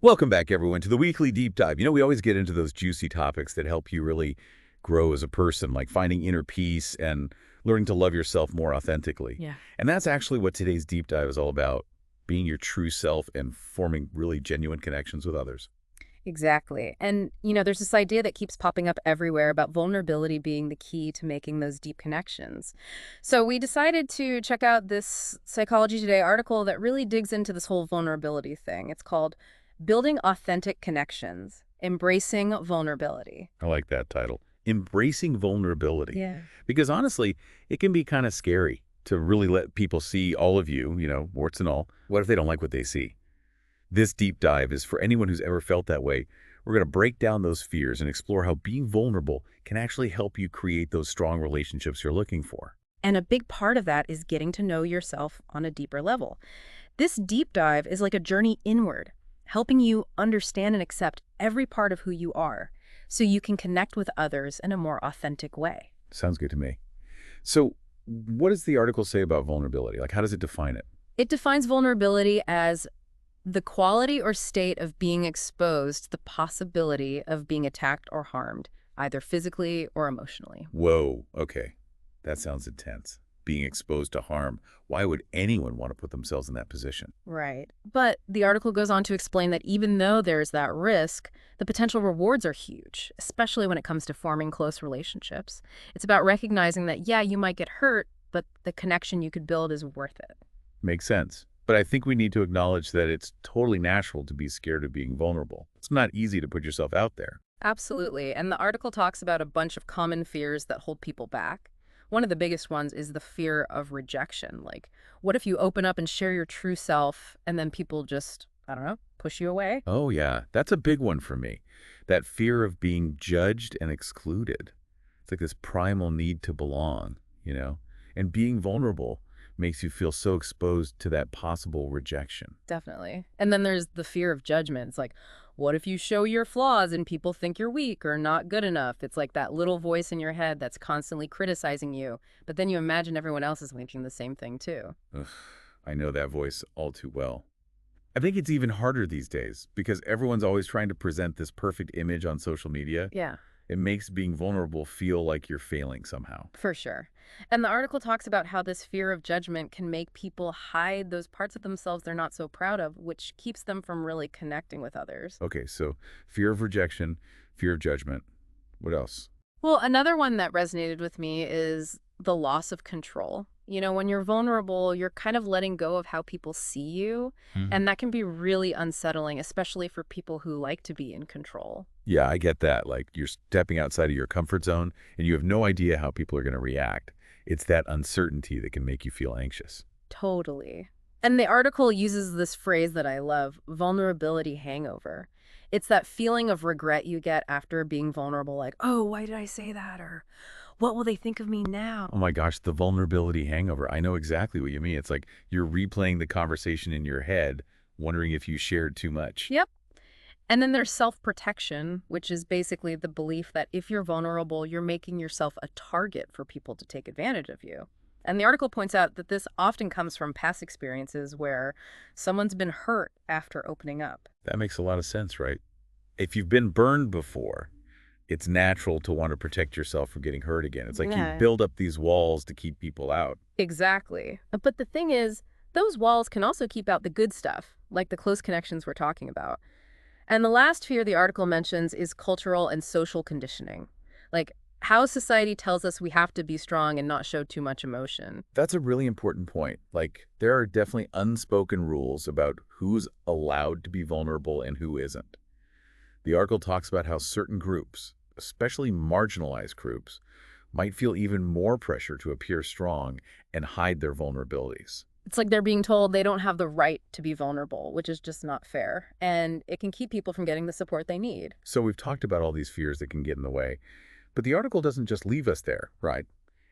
Welcome back, everyone, to the weekly deep dive. We always get into those juicy topics that help you really grow as a person, like finding inner peace and learning to love yourself more authentically. Yeah. And that's actually what today's deep dive is all about, being your true self and forming really genuine connections with others. Exactly. And, there's this idea that keeps popping up everywhere about vulnerability being the key to making those deep connections. So we decided to check out this Psychology Today article that really digs into this whole vulnerability thing. It's called Building Authentic Connections, Embracing Vulnerability. I like that title, Embracing Vulnerability. Yeah. Because honestly, it can be kind of scary to really let people see all of you, warts and all. What if they don't like what they see? This deep dive is for anyone who's ever felt that way. We're going to break down those fears and explore how being vulnerable can actually help you create those strong relationships you're looking for. And a big part of that is getting to know yourself on a deeper level. This deep dive is like a journey inward, helping you understand and accept every part of who you are so you can connect with others in a more authentic way. Sounds good to me. So what does the article say about vulnerability? Like, how does it define it? It defines vulnerability as the quality or state of being exposed to the possibility of being attacked or harmed, either physically or emotionally. Whoa, okay. That sounds intense. Being exposed to harm. Why would anyone want to put themselves in that position? Right. But the article goes on to explain that even though there's that risk, the potential rewards are huge, especially when it comes to forming close relationships. It's about recognizing that, yeah, you might get hurt, but the connection you could build is worth it. Makes sense. But I think we need to acknowledge that it's totally natural to be scared of being vulnerable. It's not easy to put yourself out there. Absolutely. And the article talks about a bunch of common fears that hold people back. One of the biggest ones is the fear of rejection. Like, what if you open up and share your true self and then people just, I don't know, push you away? Oh, yeah. That's a big one for me. That fear of being judged and excluded. It's like this primal need to belong. And being vulnerable makes you feel so exposed to that possible rejection. Definitely. And then there's the fear of judgment. It's like, what if you show your flaws and people think you're weak or not good enough? It's like that little voice in your head that's constantly criticizing you. But then you imagine everyone else is thinking the same thing too. Ugh, I know that voice all too well. I think it's even harder these days because everyone's always trying to present this perfect image on social media. Yeah. It makes being vulnerable feel like you're failing somehow. For sure. And the article talks about how this fear of judgment can make people hide those parts of themselves they're not so proud of, which keeps them from really connecting with others. Okay, so fear of rejection, fear of judgment. What else? Well, another one that resonated with me is the loss of control. When you're vulnerable, you're kind of letting go of how people see you, Mhm. and that can be really unsettling, especially for people who like to be in control. Yeah, I get that. Like you're stepping outside of your comfort zone and you have no idea how people are going to react. It's that uncertainty that can make you feel anxious. Totally. And the article uses this phrase that I love, vulnerability hangover. It's that feeling of regret you get after being vulnerable, like, oh, why did I say that? Or what will they think of me now? Oh my gosh, the vulnerability hangover. I know exactly what you mean. It's like you're replaying the conversation in your head, wondering if you shared too much. Yep. And then there's self-protection, which is basically the belief that if you're vulnerable, you're making yourself a target for people to take advantage of you. And the article points out that this often comes from past experiences where someone's been hurt after opening up. That makes a lot of sense, right? If you've been burned before, it's natural to want to protect yourself from getting hurt again. It's like you Yeah. build up these walls to keep people out. Exactly. But the thing is, those walls can also keep out the good stuff, like the close connections we're talking about. And the last fear the article mentions is cultural and social conditioning. Like how society tells us we have to be strong and not show too much emotion. That's a really important point. Like, there are definitely unspoken rules about who's allowed to be vulnerable and who isn't. The article talks about how certain groups, especially marginalized groups, might feel even more pressure to appear strong and hide their vulnerabilities. It's like they're being told they don't have the right to be vulnerable, which is just not fair. And it can keep people from getting the support they need. So we've talked about all these fears that can get in the way, but the article doesn't just leave us there, right?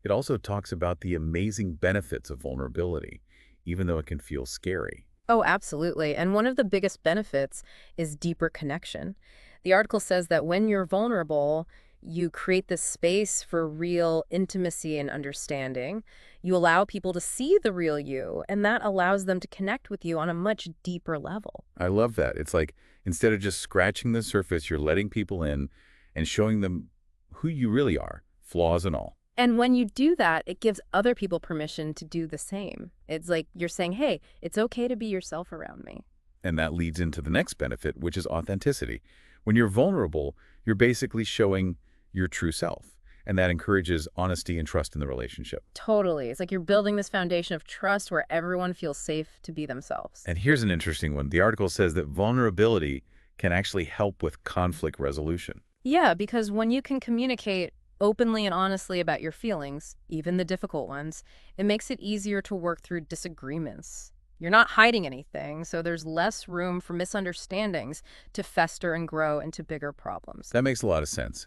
It also talks about the amazing benefits of vulnerability, even though it can feel scary. Oh, absolutely. And one of the biggest benefits is deeper connection. The article says that when you're vulnerable, You create this space for real intimacy and understanding. You allow people to see the real you, and that allows them to connect with you on a much deeper level. I love that. It's like instead of just scratching the surface, you're letting people in and showing them who you really are, flaws and all. And when you do that, it gives other people permission to do the same. It's like you're saying, hey, it's okay to be yourself around me. And that leads into the next benefit, which is authenticity. When you're vulnerable, you're basically showing your true self, and that encourages honesty and trust in the relationship. Totally. It's like you're building this foundation of trust where everyone feels safe to be themselves. And here's an interesting one. The article says that vulnerability can actually help with conflict resolution. Yeah, because when you can communicate openly and honestly about your feelings, even the difficult ones, it makes it easier to work through disagreements. You're not hiding anything, so there's less room for misunderstandings to fester and grow into bigger problems. That makes a lot of sense.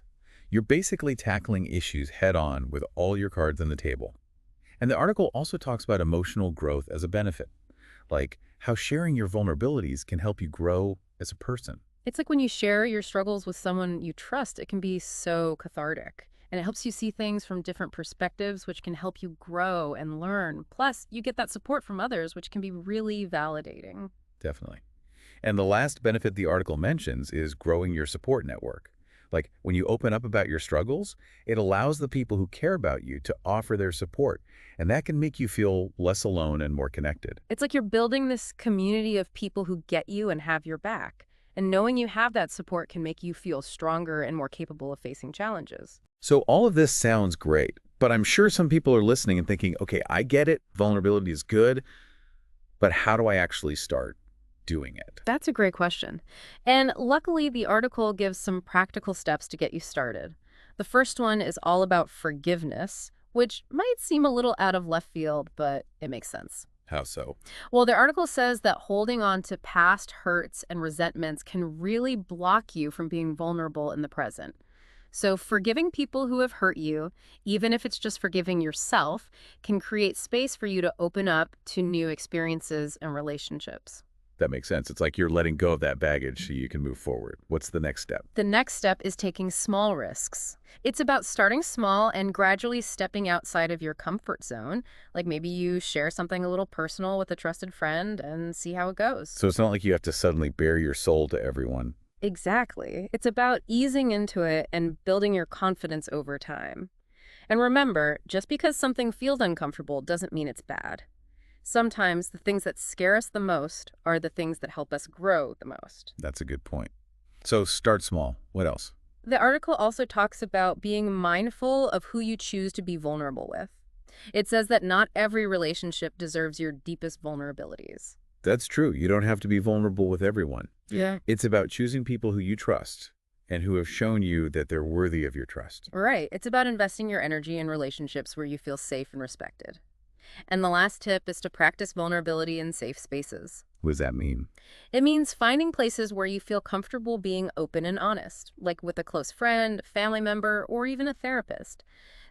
You're basically tackling issues head on with all your cards on the table. And the article also talks about emotional growth as a benefit, like how sharing your vulnerabilities can help you grow as a person. It's like when you share your struggles with someone you trust, it can be so cathartic. And it helps you see things from different perspectives, which can help you grow and learn. Plus, you get that support from others, which can be really validating. Definitely. And the last benefit the article mentions is growing your support network. Like when you open up about your struggles, it allows the people who care about you to offer their support. And that can make you feel less alone and more connected. It's like you're building this community of people who get you and have your back. And knowing you have that support can make you feel stronger and more capable of facing challenges. So all of this sounds great, but I'm sure some people are listening and thinking, okay, I get it, vulnerability is good, but how do I actually start doing it? That's a great question. And luckily, the article gives some practical steps to get you started. The first one is all about forgiveness, which might seem a little out of left field, but it makes sense. How so? Well, the article says that holding on to past hurts and resentments can really block you from being vulnerable in the present. So forgiving people who have hurt you, even if it's just forgiving yourself, can create space for you to open up to new experiences and relationships. That makes sense. It's like you're letting go of that baggage so you can move forward. What's the next step? The next step is taking small risks. It's about starting small and gradually stepping outside of your comfort zone. Like maybe you share something a little personal with a trusted friend and see how it goes. So it's not like you have to suddenly bare your soul to everyone. Exactly. It's about easing into it and building your confidence over time. And remember, just because something feels uncomfortable doesn't mean it's bad. Sometimes the things that scare us the most are the things that help us grow the most. That's a good point. So start small. What else? The article also talks about being mindful of who you choose to be vulnerable with. It says that not every relationship deserves your deepest vulnerabilities. That's true. You don't have to be vulnerable with everyone. Yeah. It's about choosing people who you trust and who have shown you that they're worthy of your trust. Right. It's about investing your energy in relationships where you feel safe and respected. And the last tip is to practice vulnerability in safe spaces. What does that mean? It means finding places where you feel comfortable being open and honest, like with a close friend, family member, or even a therapist.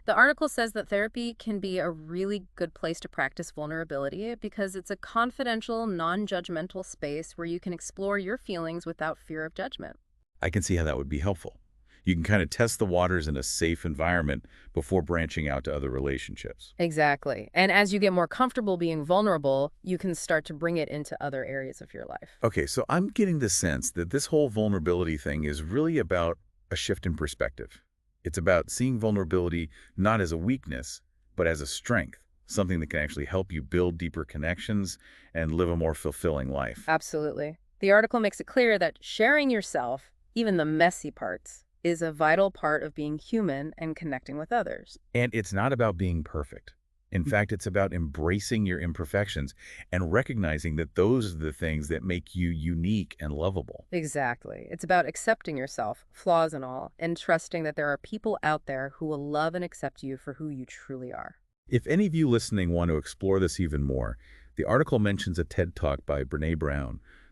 The article says that therapy can be a really good place to practice vulnerability because it's a confidential, non-judgmental space where you can explore your feelings without fear of judgment. I can see how that would be helpful. You can kind of test the waters in a safe environment before branching out to other relationships. Exactly. And as you get more comfortable being vulnerable, you can start to bring it into other areas of your life. Okay, so I'm getting the sense that this whole vulnerability thing is really about a shift in perspective. It's about seeing vulnerability not as a weakness, but as a strength, something that can actually help you build deeper connections and live a more fulfilling life. Absolutely. The article makes it clear that sharing yourself, even the messy parts, is a vital part of being human and connecting with others. And it's not about being perfect. In fact, it's about embracing your imperfections and recognizing that those are the things that make you unique and lovable. Exactly. It's about accepting yourself, flaws and all, and trusting that there are people out there who will love and accept you for who you truly are. If any of you listening want to explore this even more, the article mentions a TED Talk by Brené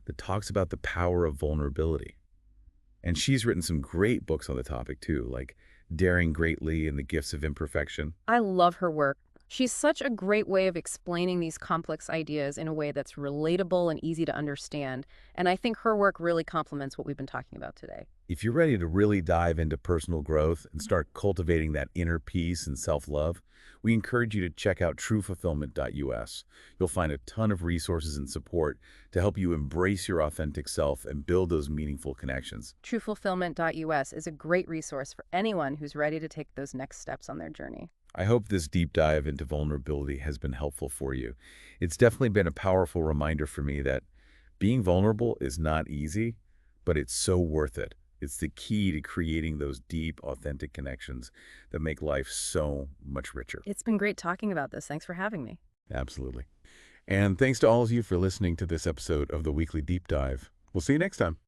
that talks about the power of vulnerability. And she's written some great books on the topic too, like Daring Greatly and The Gifts of Imperfection. I love her work. She's such a great way of explaining these complex ideas in a way that's relatable and easy to understand, and I think her work really complements what we've been talking about today. If you're ready to really dive into personal growth and start cultivating that inner peace and self-love, we encourage you to check out truefulfillment.us. You'll find a ton of resources and support to help you embrace your authentic self and build those meaningful connections. Truefulfillment.us is a great resource for anyone who's ready to take those next steps on their journey. I hope this deep dive into vulnerability has been helpful for you. It's definitely been a powerful reminder for me that being vulnerable is not easy, but it's so worth it. It's the key to creating those deep, authentic connections that make life so much richer. It's been great talking about this. Thanks for having me. Absolutely. And thanks to all of you for listening to this episode of the Weekly Deep Dive. We'll see you next time.